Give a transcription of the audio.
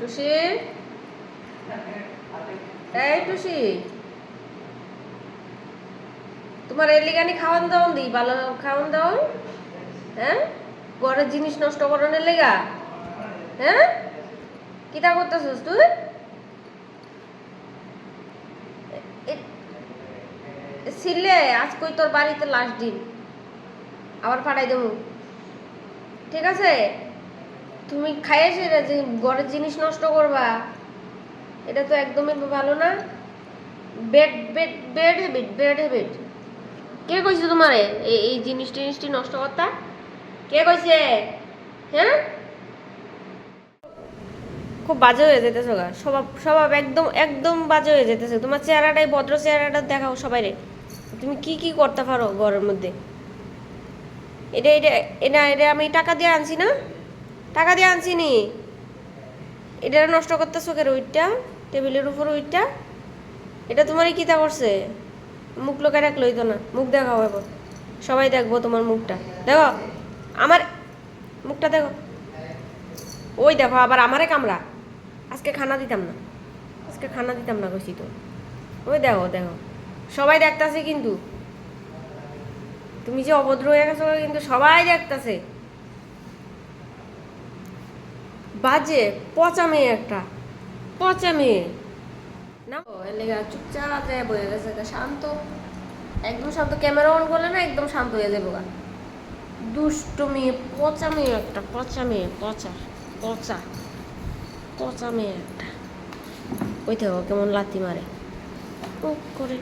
টুসি, এই টুসি, তোমার এলিগানি খাওয়ান দাও দি, ভালো খাওয়ান দাও। হ্যাঁ, ঘরের জিনিস নষ্ট করানোর লেগা। হ্যাঁ, কিতা করতেছিস তুই? ছিলে আজ কই তোর বাড়িতে লাস্ট দিন, আবার পাঠাই দেবো। ঠিক আছে, তুমি খাইয়েছে যে ঘরের জিনিস নষ্ট করবা, এটা তো একদমই ভালো না। Bad bad bad habit, bad habit. কে কইছে তোমারে এই জিনিস টিনিসটি নষ্ট করতা? কে কইছে? হ্যাঁ, খুব বাজে হয়ে যেতেছে গা, স্বভাব স্বভাব একদম একদম বাজে হয়ে যেতেছে। তোমার চেহারাটাই, ভদ্র চেহারাটা দেখাও সবাইরে। তুমি কি কি করতে পারো ঘরের মধ্যে? এটা এটা এটা এটা আমি টাকা দিয়ে আনছি না, টাকা দিয়ে আনছি নি। এটা নষ্ট করতেছো কেন? ওইটা টেবিলের উপর ওইটা, এটা তোমারই কিতা করছে? মুখ লোকায় রাখলো হইতো না, মুখ দেখাও এবার, সবাই দেখবো তোমার মুখটা। দেখো আমার মুখটা, দেখো। ওই দেখো আবার আমারে কামড়া। আজকে খানা দিতাম না, আজকে খানা দিতাম না কইছি তো। ওই দেখো দেখো, সবাই দেখতাছে কিন্তু, তুমি যে অভদ্র হয়ে গেছো কিন্তু সবাই দেখতাছে। বাজে পচা মেয়ে একটা, পচা মেয়ে না। এর লেগে চুপচাপ যায় বয়ে গেছে, শান্ত, একদম শান্ত। ক্যামেরা অন করলে না একদম শান্ত হয়ে যাবো গা। দুষ্ট মেয়ে, পচা মেয়ে একটা, পচা মেয়ে, পচা পচা পচা মেয়ে একটা। ওই দেখো কেমন লাথি মারে করে।